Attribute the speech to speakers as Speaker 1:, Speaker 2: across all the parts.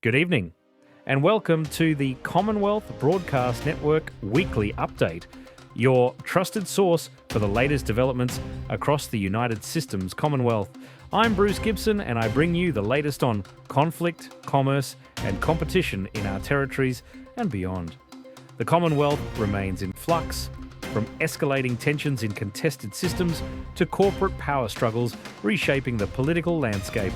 Speaker 1: Good evening, and welcome to the Commonwealth Broadcast Network Weekly Update, your trusted source for the latest developments across the United Systems Commonwealth. I'm Bruce Gibson, and I bring you the latest on conflict, commerce, and competition in our territories and beyond. The Commonwealth remains in flux, from escalating tensions in contested systems to corporate power struggles reshaping the political landscape.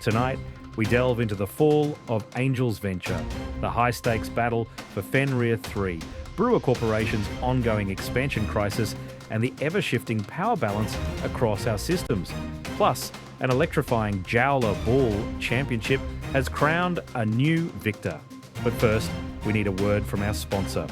Speaker 1: Tonight, we delve into the fall of Angel's Venture, the high-stakes battle for Fenrir III, Brewer Corporation's ongoing expansion crisis, and the ever-shifting power balance across our systems. Plus, an electrifying Jowler Ball Championship has crowned a new victor. But first, we need a word from our sponsor.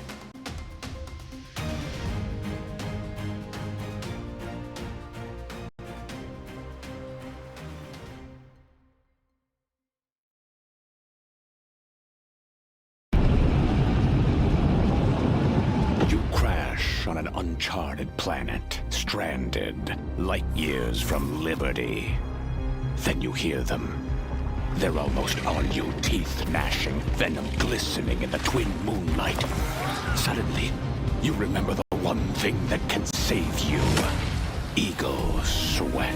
Speaker 2: On an uncharted planet, stranded, light years from liberty. Then you hear them. They're almost on you, teeth gnashing, venom glistening in the twin moonlight. Suddenly, you remember the one thing that can save you. Eagle Sweat.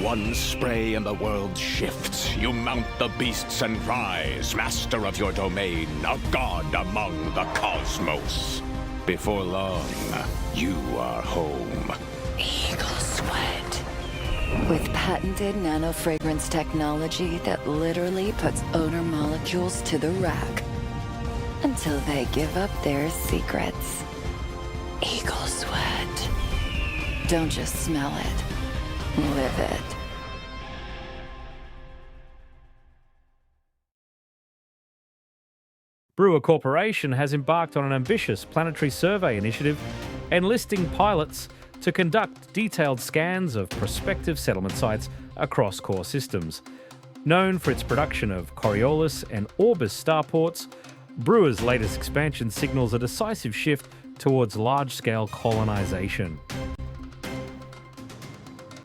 Speaker 2: One spray and the world shifts. You mount the beasts and rise, master of your domain, a god among the cosmos. Before long, you are home.
Speaker 3: Eagle Sweat. With patented nano-fragrance technology that literally puts odor molecules to the rack until they give up their secrets. Eagle Sweat. Don't just smell it, live it.
Speaker 1: Brewer Corporation has embarked on an ambitious planetary survey initiative, enlisting pilots to conduct detailed scans of prospective settlement sites across core systems. Known for its production of Coriolis and Orbis starports, Brewer's latest expansion signals a decisive shift towards large-scale colonization.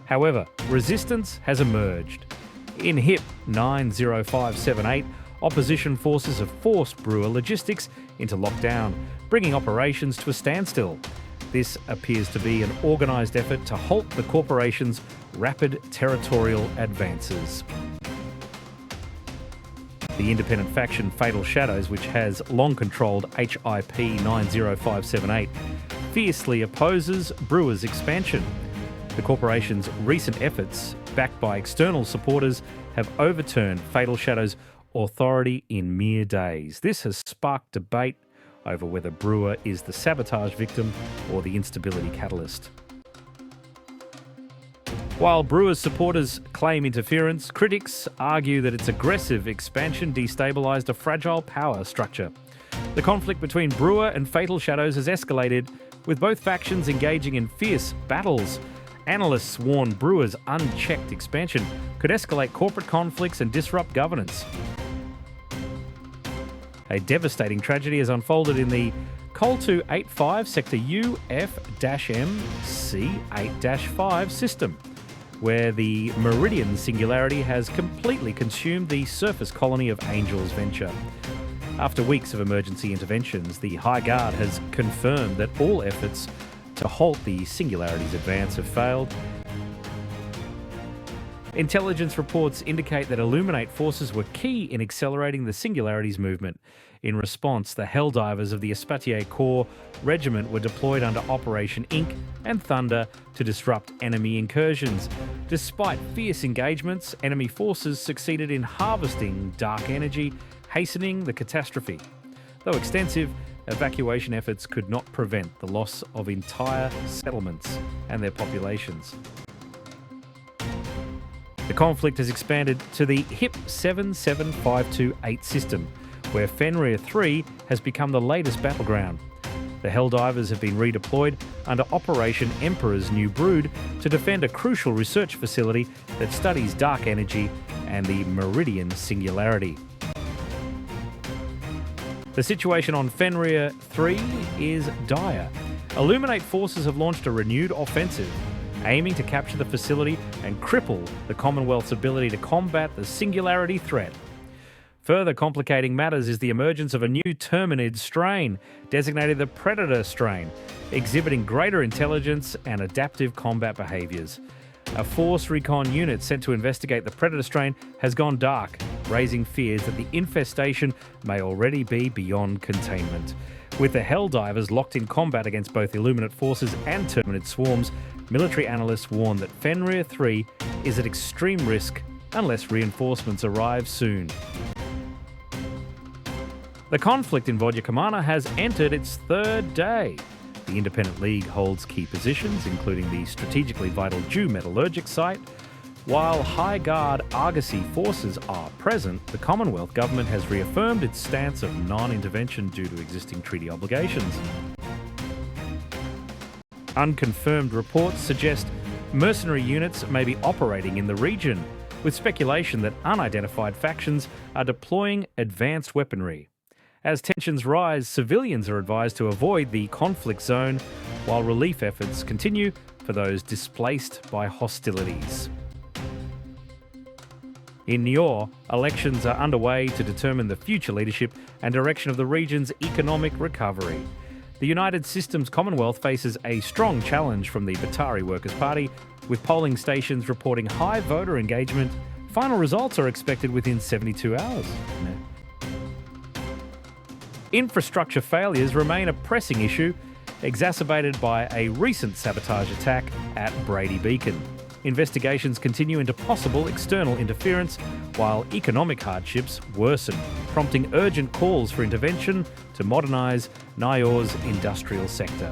Speaker 1: However, resistance has emerged. In HIP 90578, opposition forces have forced Brewer logistics into lockdown, bringing operations to a standstill. This appears to be an organised effort to halt the corporation's rapid territorial advances. The independent faction Fatal Shadows, which has long controlled HIP 90578, fiercely opposes Brewer's expansion. The corporation's recent efforts, backed by external supporters, have overturned Fatal Shadows' authority in mere days. This has sparked debate over whether Brewer is the sabotage victim or the instability catalyst. While Brewer's supporters claim interference, critics argue that its aggressive expansion destabilised a fragile power structure. The conflict between Brewer and Fatal Shadows has escalated, with both factions engaging in fierce battles. Analysts warn Brewer's unchecked expansion could escalate corporate conflicts and disrupt governance. A devastating tragedy has unfolded in the Col 285 Sector UF-M C8-5 system, where the Meridian Singularity has completely consumed the surface colony of Angel's Venture. After weeks of emergency interventions, the High Guard has confirmed that all efforts to halt the Singularity's advance have failed. Intelligence reports indicate that Illuminate forces were key in accelerating the Singularity's movement. In response, the Helldivers of the Espatier Corps Regiment were deployed under Operation Ink and Thunder to disrupt enemy incursions. Despite fierce engagements, enemy forces succeeded in harvesting dark energy, hastening the catastrophe. Though extensive, evacuation efforts could not prevent the loss of entire settlements and their populations. The conflict has expanded to the HIP 77528 system, where Fenrir III has become the latest battleground. The Helldivers have been redeployed under Operation Emperor's New Brood to defend a crucial research facility that studies dark energy and the Meridian Singularity. The situation on Fenrir III is dire. Illuminate forces have launched a renewed offensive, aiming to capture the facility and cripple the Commonwealth's ability to combat the Singularity threat. Further complicating matters is the emergence of a new Terminid strain, designated the Predator Strain, exhibiting greater intelligence and adaptive combat behaviours. A Force Recon unit sent to investigate the Predator Strain has gone dark, raising fears that the infestation may already be beyond containment. With the Helldivers locked in combat against both Illuminate forces and Terminid swarms, military analysts warn that Fenrir III is at extreme risk unless reinforcements arrive soon. The conflict in Vodyakamana has entered its third day. The Independent League holds key positions, including the strategically vital Jew metallurgic site. While High Guard Argosy forces are present, the Commonwealth government has reaffirmed its stance of non-intervention due to existing treaty obligations. Unconfirmed reports suggest mercenary units may be operating in the region, with speculation that unidentified factions are deploying advanced weaponry. As tensions rise, civilians are advised to avoid the conflict zone, while relief efforts continue for those displaced by hostilities. In Niort, elections are underway to determine the future leadership and direction of the region's economic recovery. The United Systems Commonwealth faces a strong challenge from the Batari Workers' Party, with polling stations reporting high voter engagement. Final results are expected within 72 hours. Infrastructure failures remain a pressing issue, exacerbated by a recent sabotage attack at Brady Beacon. Investigations continue into possible external interference, while economic hardships worsen, prompting urgent calls for intervention to modernise Nior's industrial sector.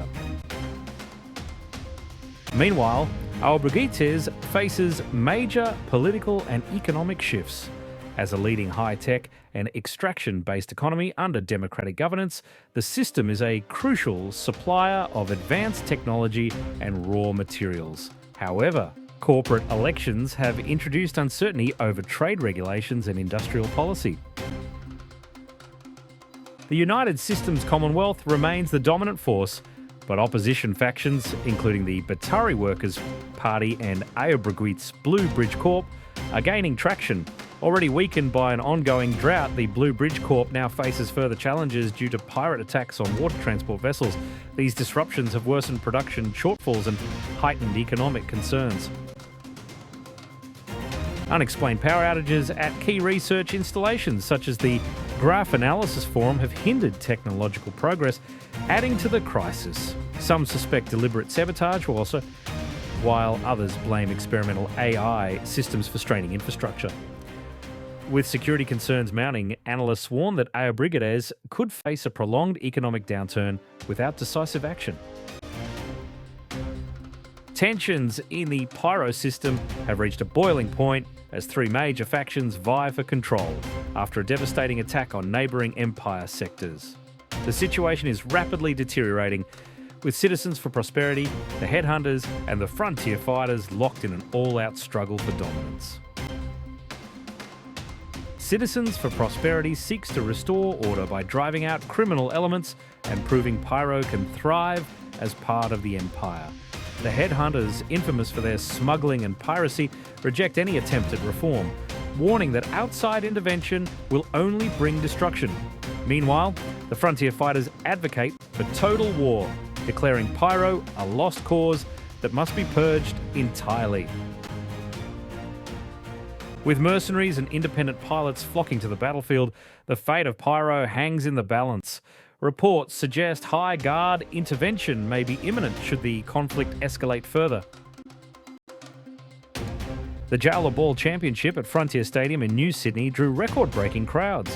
Speaker 1: Meanwhile, our Brigitte faces major political and economic shifts. As a leading high-tech and extraction-based economy under democratic governance, the system is a crucial supplier of advanced technology and raw materials. However, corporate elections have introduced uncertainty over trade regulations and industrial policy. The United Systems Commonwealth remains the dominant force, but opposition factions, including the Batari Workers' Party and Aobriguit's Blue Bridge Corp, are gaining traction. Already weakened by an ongoing drought, the Blue Bridge Corp now faces further challenges due to pirate attacks on water transport vessels. These disruptions have worsened production shortfalls and heightened economic concerns. Unexplained power outages at key research installations such as the Graph Analysis Forum have hindered technological progress, adding to the crisis. Some suspect deliberate sabotage, while others blame experimental AI systems for straining infrastructure. With security concerns mounting, analysts warn that Aobrigades could face a prolonged economic downturn without decisive action. Tensions in the Pyro system have reached a boiling point as three major factions vie for control after a devastating attack on neighbouring Empire sectors. The situation is rapidly deteriorating, with Citizens for Prosperity, the Headhunters, and the Frontier Fighters locked in an all-out struggle for dominance. Citizens for Prosperity seeks to restore order by driving out criminal elements and proving Pyro can thrive as part of the Empire. The Headhunters, infamous for their smuggling and piracy, reject any attempt at reform, warning that outside intervention will only bring destruction. Meanwhile, the Frontier Fighters advocate for total war, declaring Pyro a lost cause that must be purged entirely. With mercenaries and independent pilots flocking to the battlefield, the fate of Pyro hangs in the balance. Reports suggest High Guard intervention may be imminent should the conflict escalate further. The Jowler Ball Championship at Frontier Stadium in New Sydney drew record-breaking crowds.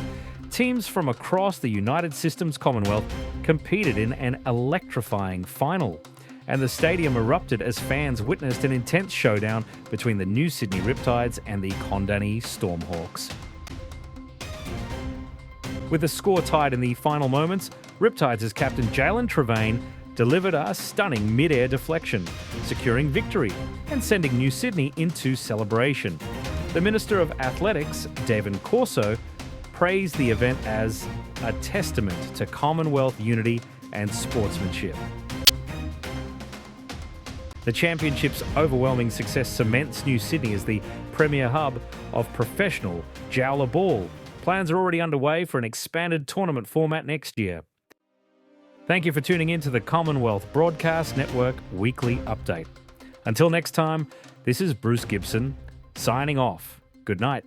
Speaker 1: Teams from across the United Systems Commonwealth competed in an electrifying final, and the stadium erupted as fans witnessed an intense showdown between the New Sydney Riptides and the Kondani Stormhawks. With the score tied in the final moments, Riptides' captain Jalen Trevane delivered a stunning mid-air deflection, securing victory and sending New Sydney into celebration. The Minister of Athletics, Devon Corso, praised the event as a testament to Commonwealth unity and sportsmanship. The championship's overwhelming success cements New Sydney as the premier hub of professional Jowler Ball, Plans are already underway for an expanded tournament format next year. Thank you for tuning in to the Commonwealth Broadcast Network Weekly Update. Until next time, this is Bruce Gibson, signing off. Good night.